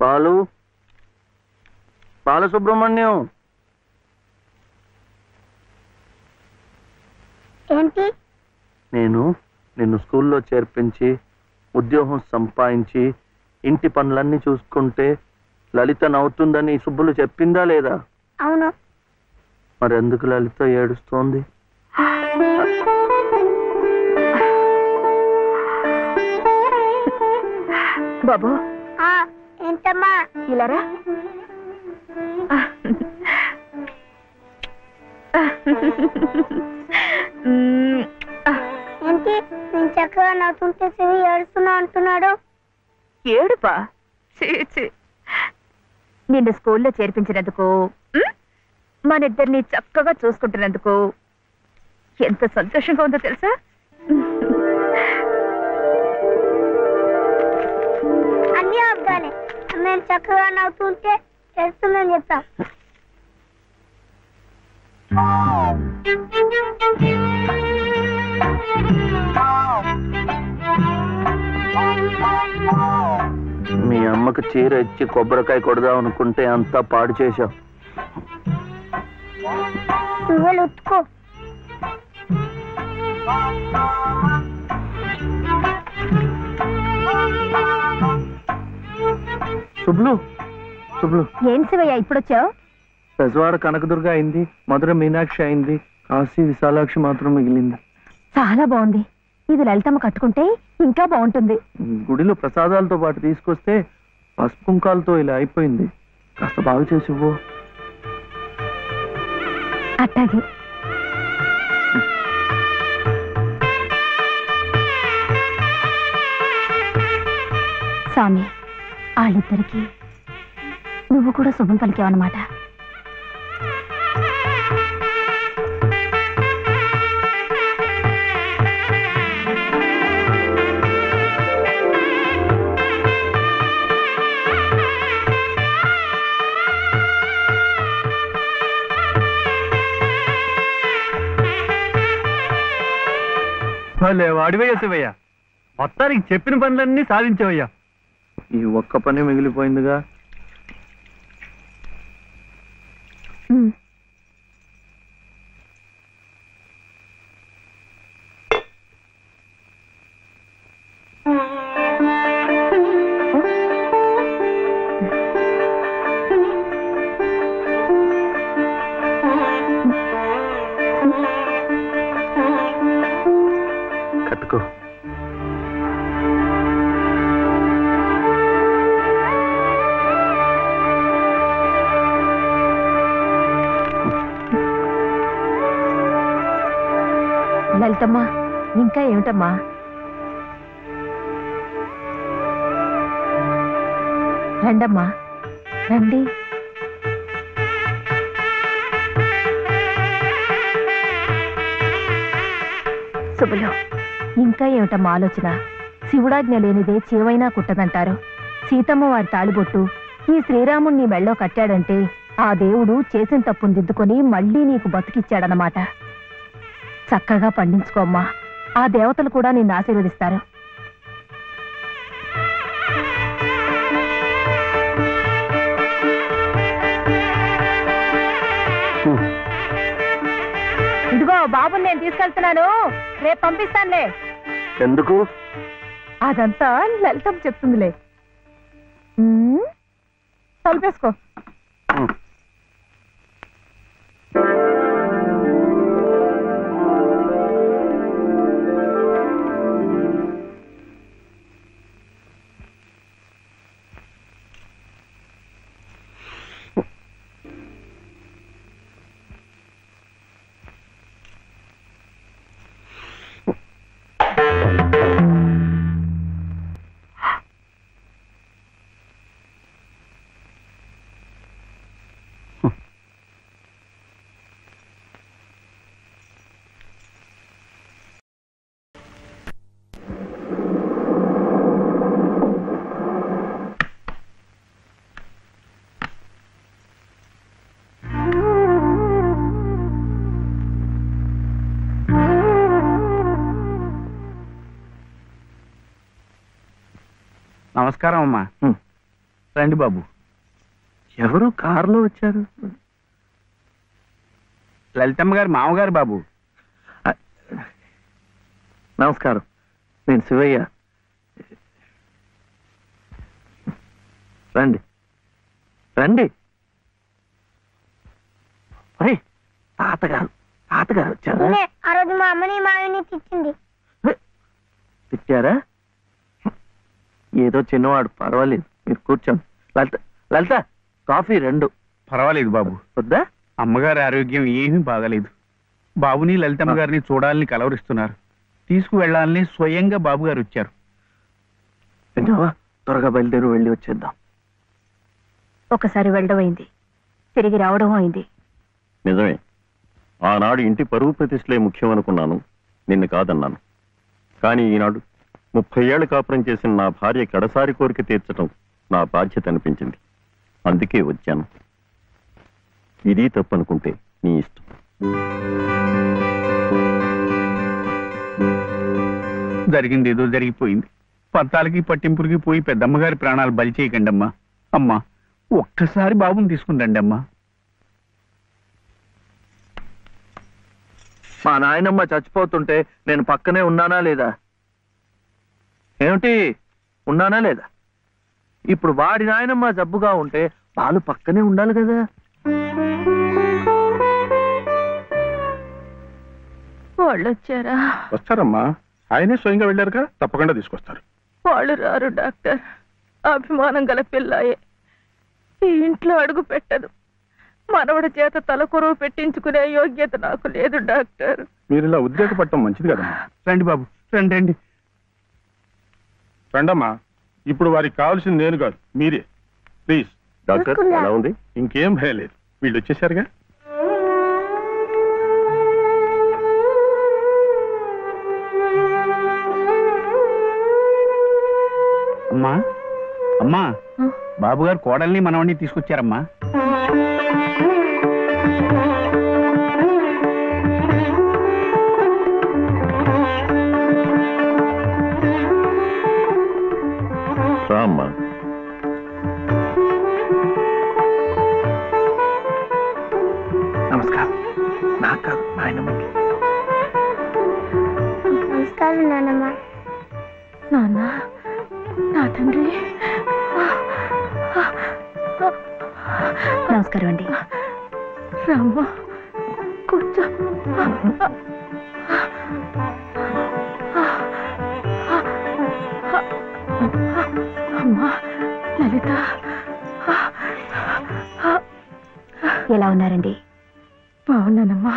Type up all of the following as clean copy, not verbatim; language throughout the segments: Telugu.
బాలు, బాలసుబ్రహ్మణ్యం. ఏంటి? నేను నిన్ను స్కూల్లో చేర్పించి ఉద్యోగం సంపాదించి ఇంటి పనులన్నీ చూసుకుంటే లలిత నవ్వుతుందని సుబ్బులు చెప్పిందా లేదా? అవును. మరి ఎందుకు లలిత ఏడుస్తోంది? బాబు. ఏంటమ్మా? ఇలారా. ఏంటి నేను చక్కగా నవ్వుతుంటే శివి ఏడుస్తున్నా అంటున్నాడు? ఏడుపా? నిన్ను స్కూల్లో చేర్పించినందుకు, మన ఇద్దరిని చక్కగా చూసుకుంటున్నందుకు ఎంత సంతోషంగా ఉందో తెలుసా? అన్నీ అబ్బాలే. మేము చక్కగా నవ్వుతుంటే తెలుస్తుందని చెప్తాం. మీ అమ్మకు చీర ఇచ్చి కొబ్బరికాయ కొడదాం అనుకుంటే అంతా పాడు చేశావు. నువ్వు ఉత్తుకో. శుభ్లు, శుభ్లు. ఏం శివయ్య ఇప్పుడొచ్చావు? పెజవాడ కనకదుర్గ అయింది, మధుర మీనాక్షి అయింది, కాశీ విశాలాక్షి మాత్రం మిగిలింది. చాలా బాగుంది. ఇది లలితమ్మ కట్టుకుంటే ఇంకా బాగుంటుంది. గుడిలో ప్రసాదాలతో పాటు తీసుకొస్తే పసుపు కుంకాలతో ఇలా అయిపోయింది. కాస్త బాగు చేసి ఇవ్వు. అట్టాగే. స్వామి, వాళ్ళిద్దరికి నువ్వు కూడా శుభం పలికావన్నమాట. వాడివయ్యా శివయ్య, మొత్తానికి చెప్పిన పనులన్నీ సాధించవయ్యా. ఈ ఒక్క పని మిగిలిపోయిందిగా. కట్టుకో. లలితమ్మా, ఇంకా ఏమిటమ్మా? రండమ్మా, రండి. శుభలో, ఇంకా ఏమిటమ్మా ఆలోచన? శివుడాజ్ఞ లేనిదే చీవైనా కుట్టదంటారు. సీతమ్మ వారి తాళిబొట్టు ఈ శ్రీరాముణ్ణి మెళ్ళో కట్టాడంటే ఆ దేవుడు చేసిన తప్పును దిద్దుకొని మళ్ళీ నీకు బతికిచ్చాడనమాట. చక్కగా పండించుకోమ్మా, ఆ దేవతలు కూడా నిన్ను ఆశీర్వదిస్తారు. ఇదిగో బాబుని నేను తీసుకెళ్తున్నాను, రేపు పంపిస్తానులే. ఎందుకు? అదంతా లలితం చెప్తుందిలే. తలుపేసుకో. నమస్కారం అమ్మా. రండి బాబు. ఎవరు కారులో వచ్చారు? లలితమ్మ గారు మామగారు బాబు. నమస్కారం, నేను శివయ్య. రండి రండి. తాతగారు వచ్చారా? నేనే ఆ రోజు మా అమ్మని మావిని తిట్టింది. తిట్టారా? ఏదో చిన్నవాడు, పర్వాలేదు, మీరు కూర్చోండి. లలిత కాఫీ 2. పర్వాలేదు బాబు. వద్దా? అమ్మగారి ఆరోగ్యం ఏమీ బాగలేదు. బాబుని లలితమ్మ గారిని చూడాలని కలవరిస్తున్నారు. తీసుకువెళ్లాలని స్వయంగా బాబు గారు వచ్చారు. విన్నావా? త్వరగా బయలుదేరి వెళ్ళి వచ్చేద్దాం. ఒకసారి వెళ్ళడం అయింది, తిరిగి రావడం అయింది. నిజమే, ఆనాడు ఇంటి పరువు ప్రతిష్టలే ముఖ్యం అనుకున్నాను, నిన్ను కాదన్నాను. కానీ ఈనాడు 30 ఏళ్ల కాపురం చేసిన నా భార్య కడసారి కోరిక తీర్చడం నా బాధ్యత అనిపించింది. అందుకే వచ్చాను. ఇది తప్పనుకుంటే నీ ఇష్టం. జరిగింది ఏదో జరిగిపోయింది. పత్తాలకి పట్టింపులకి పోయి పెద్దమ్మగారి ప్రాణాలు బలి చేయకండి అమ్మా. అమ్మా, ఒక్కసారి బాబుని తీసుకుని అమ్మా. మా నాయనమ్మ చచ్చిపోతుంటే నేను పక్కనే ఉన్నానా లేదా? ఏమిటి, ఉన్నానా లేదా? ఇప్పుడు వాడి నాయనమ్మ జబ్బుగా ఉంటే వాళ్ళు పక్కనే ఉండాలి కదా. వాళ్ళు వచ్చారా? వస్తారమ్మా, ఆయనే స్వయంగా వెళ్ళారుగా, తప్పకుండా తీసుకొస్తారు. వాళ్ళు రారు డాక్టర్. అభిమానం గల పిల్లాయే, ఈ ఇంట్లో అడుగు పెట్టదు. మనవడి చేత తలకొరువు పెట్టించుకునే యోగ్యత నాకు లేదు డాక్టర్. మీరు ఇలా ఉద్రేకపడటం మంచిది కదమ్మా. రండి బాబు, రండి రండి. రండమ్మా, ఇప్పుడు వారికి కావాల్సింది నేను కాదు, మీరే. ప్లీజ్. డాక్టర్ ఎలా ఉంది? ఇంకేం భయం లేదు, వీళ్ళు వచ్చేసారుగా. అమ్మా అమ్మా, బాబు గారు కోడల్ని మనవడిని తీసుకొచ్చారమ్మా. అమ్మా, నమస్కారం. నాకు కాదు, నాయనమ్మకి. నమస్కారం నాన్నమ్మ. నాన్న, నా తండ్రి. నమస్కారం అండి. రామ్మ, కూర్చో. అమ్మా లలిత, ఎలా ఉన్నారండి? బాగున్నానమ్మా.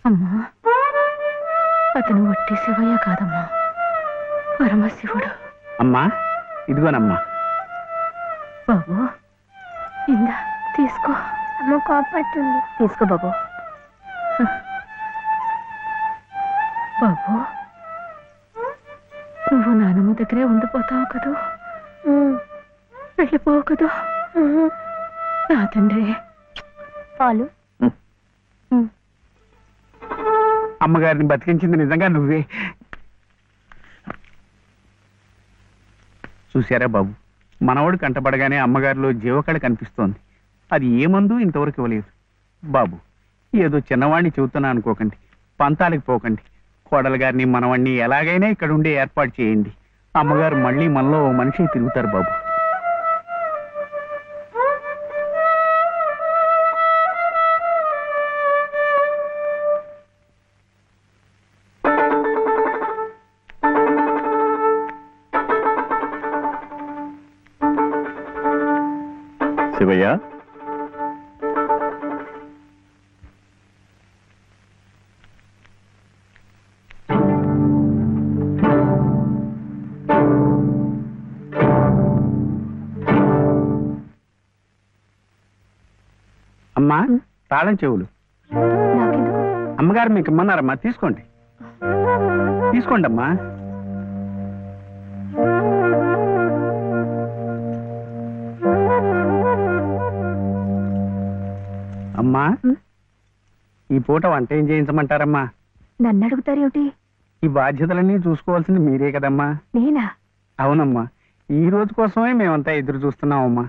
అమ్మా, అతను వట్టి శివయ్య కాదమ్మా, పరమశివుడు. అమ్మా, ఇదిగోనమ్మా. బాబు, ఇందా తీసుకో. అమ్మ కోపడుతుంది. తీసుకో బాబు. బాబు, నువ్వు నానమ్మ దగ్గరే ఉండిపోతావు కదూ, వెళ్ళిపోవు కదూ. నా తండ్రి. పాలు. అమ్మగారిని బతికించింది నిజంగా నువ్వే. చూశారా బాబు, మనవడు కంటపడగానే అమ్మగారిలో జీవకళ కనిపిస్తోంది. అది ఏ మందు ఇంతవరకు ఇవ్వలేదు. బాబు, ఏదో చిన్నవాడిని చెబుతున్నా అనుకోకండి, పంతాలకు పోకండి. కోడలు గారిని మనవాడిని ఎలాగైనా ఇక్కడ ఉండే ఏర్పాటు చేయండి. అమ్మగారు మళ్ళీ మనలో ఓ మనిషి తిరుగుతారు బాబు. శివయ్య, అమ్మా, తాళం చెవులు. అమ్మగారు మీకు ఇమ్మన్నారమ్మా, తీసుకోండి. తీసుకోండి అమ్మా. అమ్మా, ఈ పూట వంట ఏం చేయించమంటారమ్మా? నన్ను అడుగుతారేమిటి? ఈ బాధ్యతలన్నీ చూసుకోవాల్సింది మీరే కదమ్మా. నేనా? అవునమ్మా, ఈ రోజు కోసమే మేమంతా ఎదురు చూస్తున్నామమ్మా.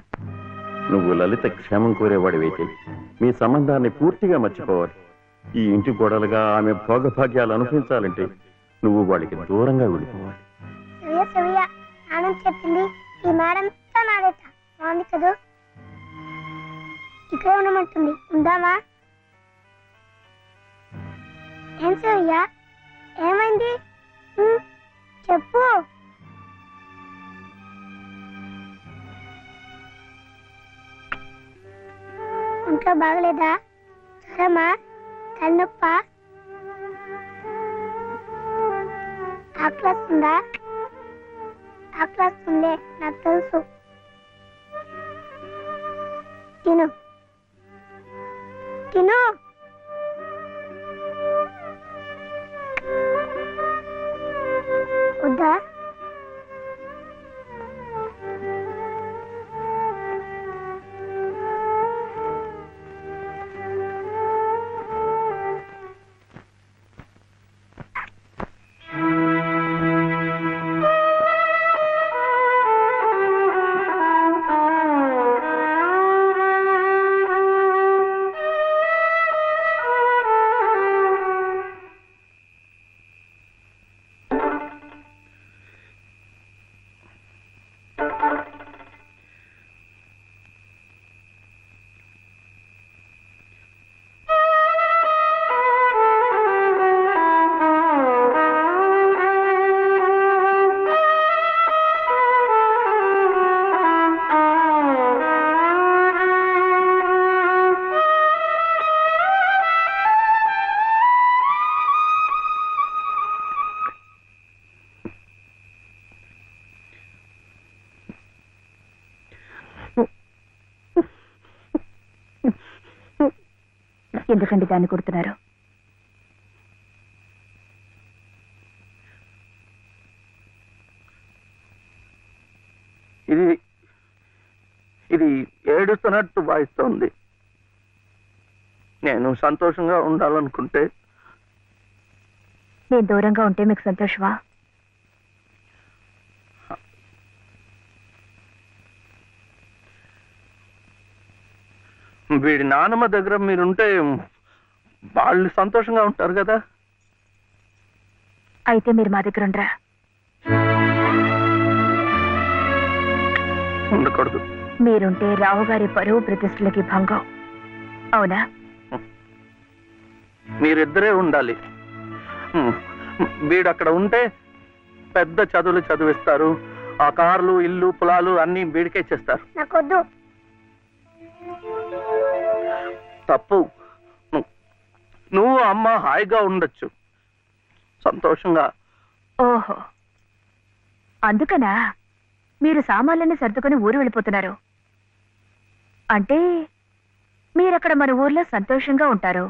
నువ్వు లలిత క్షేమం కోరేవాడివైతే మీ సంబంధాన్ని పూర్తిగా మర్చిపోవాలి. ఈ ఇంటి గోడలుగా ఆమె భోగభాగ్యాలు అనుభవించాలంటే నువ్వు వాడికి దూరంగా వెళ్ళిపోవాలి. సవ్య ఆనంద్ చెప్పింది ఈ మేడంతా నాదేట. బాగుంది కదూ? ఇక్కడే ఉండమంటుంది, ఉందామా? ఏం సవ్య, ఏమైంది? చెప్పు. ఒంట్లో బాగలేదా? జ్వరమా? తలనొప్ప? ఆకలిస్తుందా? ఆకలిస్తుందే, నాకు తెలుసు. తిను తిను. వద్దా? ఎందుకండి దాన్ని కొడుతున్నారు? ఇది ఇది ఏడుస్తున్నట్టు భావిస్తోంది. నేను సంతోషంగా ఉండాలనుకుంటే నేను దూరంగా ఉంటే మీకు సంతోషమా? వీడి నాన్నమ్మ దగ్గర మీరుంటే వాళ్ళు సంతోషంగా ఉంటారు కదా. అయితే మీరు మా దగ్గర ఉండరా? ఉండకూడదు. మీరుంటే రావు గారి పరువు ప్రతిష్టలకి భంగం. అవునా? మీరిద్దరే ఉండాలి. వీడు అక్కడ ఉంటే పెద్ద చదువులు చదివిస్తారు. ఆ కార్లు, ఇల్లు, పొలాలు అన్ని వీడికే చేస్తారు. నాకొద్దు. తప్పు. నువ్వు అమ్మ హాయిగా ఉండొచ్చు, సంతోషంగా. ఓహో, అందుకనా మీరు సామాన్లన్నీ సర్దుకొని ఊరు వెళ్ళిపోతున్నారు? అంటే మీరక్కడ మన ఊర్లో సంతోషంగా ఉంటారు,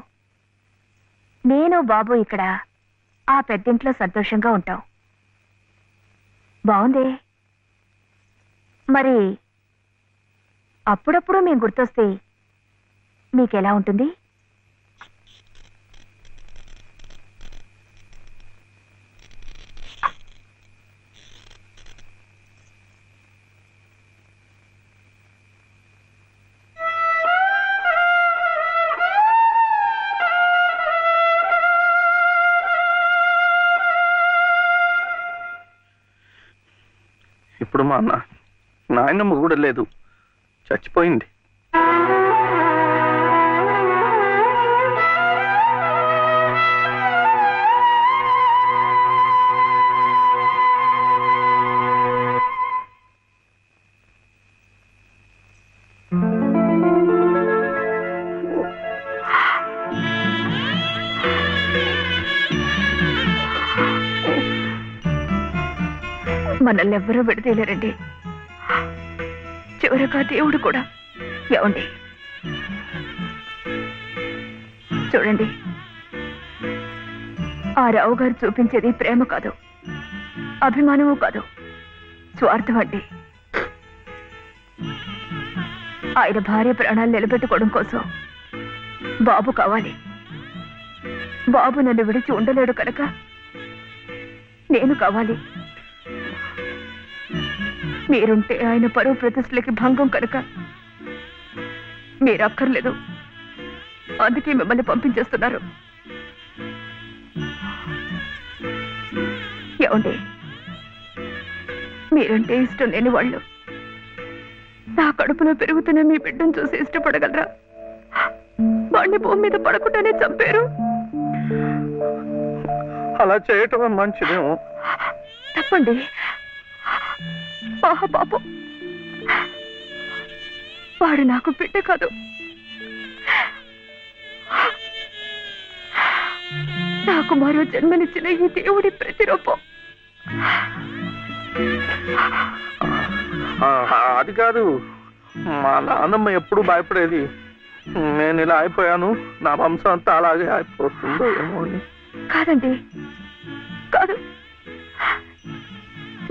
నేను బాబు ఇక్కడ ఆ పెద్దింట్లో సంతోషంగా ఉంటాం. బాగుంది. మరి అప్పుడప్పుడు మేము గుర్తొస్తే మీకెలా ఉంటుంది? ఇప్పుడు మా నాయనమ్మ కూడా లేదు, చచ్చిపోయింది. మనల్ని ఎవ్వరూ విడదీయలేరండి, చివరగా దేవుడు కూడా. ఏమండి చూడండి, ఆ రావు గారు చూపించేది ప్రేమ కాదు, అభిమానము కాదు, స్వార్థం అండి. ఆయన భార్య ప్రాణాలు నిలబెట్టుకోవడం కోసం బాబు కావాలి. బాబు నన్ను విడిచి ఉండలేడు కనుక నేను కావాలి. మీరుంటే ఆయన పరువు ప్రతిష్టలకి భంగం కనుక మీరు అక్కర్లేదు. అందుకే మిమ్మల్ని పంపించేస్తున్నారు. ఏమండి, మీరంటే ఇష్టం లేని వాళ్ళు నా కడుపులో పెరుగుతున్న మీ బిడ్డను చూసి ఇష్టపడగలరా? వాడిని భూమి మీద పడకుండానే చంపారు. అలా చేయటమే మంచిదేమో. తప్పండి. పాపం, వాడు నాకు బిడ్డ కాదు, నాకు మరో జన్మనిచ్చిన ఈ దేవుడి ప్రతిరూపం. అది కాదు, మా నాన్నమ్మ ఎప్పుడు భయపడేది నేను ఇలా అయిపోయాను, నా వంశం అంతా అలాగే అయిపోతుందో ఏమో అని. కాదండి, కాదు.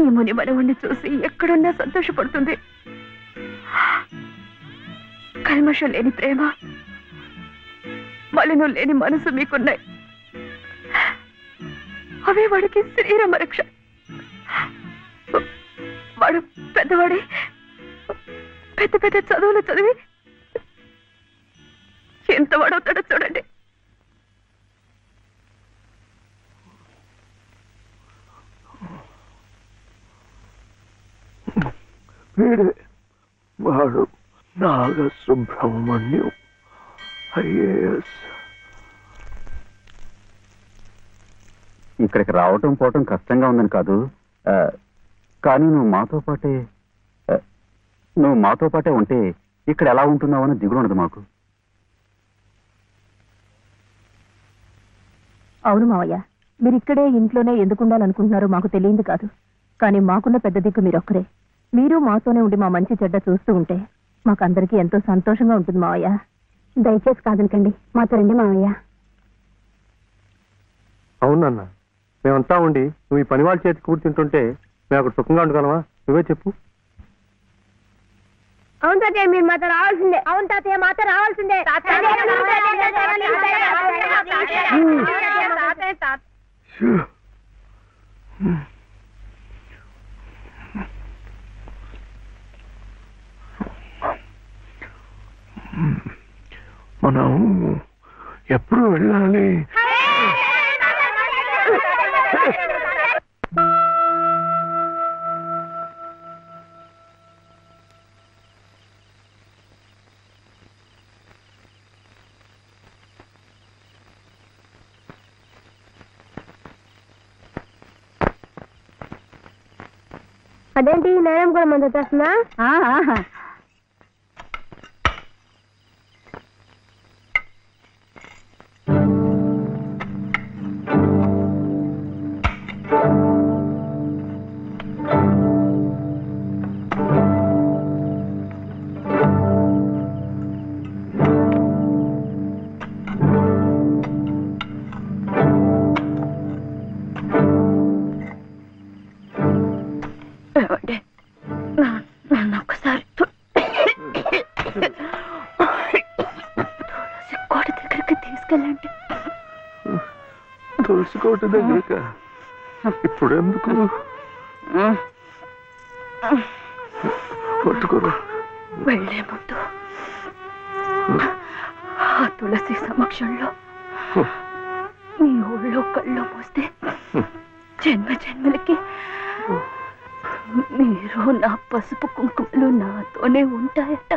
ఈ ముని మనవుణ్ణి చూసి ఎక్కడున్నా సంతోషపడుతుంది. కల్మషం లేని ప్రేమ, మలినం లేని మనసు మీకున్నాయి. అవే వాడికి శరీరం రక్ష. వాడు పెద్దవాడి పెద్ద పెద్ద చదువులు చదివి ఎంత వాడవుతాడో చూడండి. వీడే వాడు నాగసుబ్రహ్మణ్యం ఐఏఎస్. ఇక్కడికి రావటం పోవటం కష్టంగా ఉందని కాదు, కానీ నువ్వు మాతో పాటే ఉంటే ఇక్కడ ఎలా ఉంటున్నావని దిగులు ఉండదు మాకు. అవును మావయ్య, మీరు ఇక్కడే ఇంట్లోనే ఎందుకు ఉండాలనుకుంటున్నారో మాకు తెలియదు కాదు. కానీ మాకున్న పెద్ద దిక్కు మీరొక్కరే. మీరు మాతోనే ఉండి మా మంచి చెడ్డ చూస్తూ ఉంటే మాకందరికీ ఎంతో సంతోషంగా ఉంటుంది మావయ్య. దయచేసి కాదనకండి, మాతో రండి మావయ్య. అవునన్నా, మేమంతా ఉండి నువ్వు ఈ పని వాళ్ళ చేతి కూర్చుంటుంటే మేము అక్కడ సుఖంగా ఉండగలమా? నువ్వే చెప్పు. అవును తాతయ్య, మీరు మాతో రావాల్సిందే. అవును తాతయ్య, మాతో రావాల్సిందే. మనం ఎప్పుడు వెళ్ళాలి? అదేంటి నేరం కూడా మంది వచ్చేస్తున్నా? నన్ను ఒక్కసారి కోట దగ్గరికి తీసుకెళ్ళండి. తులసి కోట దగ్గరక ఇప్పుడు ఎందుకు? పట్టుకోరు. వెళ్లే ముందు ఆ తులసి సమక్షంలో నీ ఊళ్ళో కళ్ళు మూస్తే జన్మ జన్మలకి మీరు నా పసుపు కుంకుమలు నాతోనే ఉంటాయట.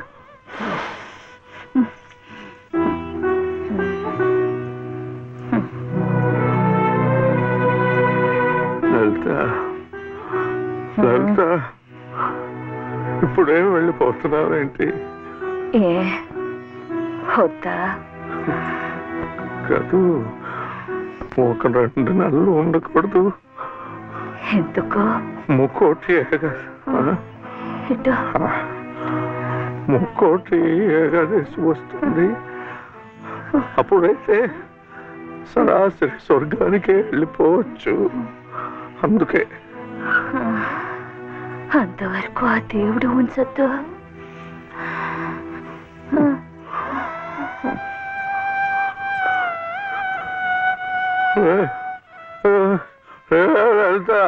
లలిత, ఇప్పుడేం వెళ్ళిపోతున్నావేంటి? వద్దా? కాదు, ఒక 2 నెలలు ఉండకూడదు. ఎందుకు? ముక్కోటి ముక్కోటి ఏకాదశి వస్తుంది. అప్పుడైతే సరాసరి స్వర్గానికే వెళ్ళిపోవచ్చు. అందుకే అంతవరకు ఆ దేవుడు ఉంచొద్దు. వెళ్తా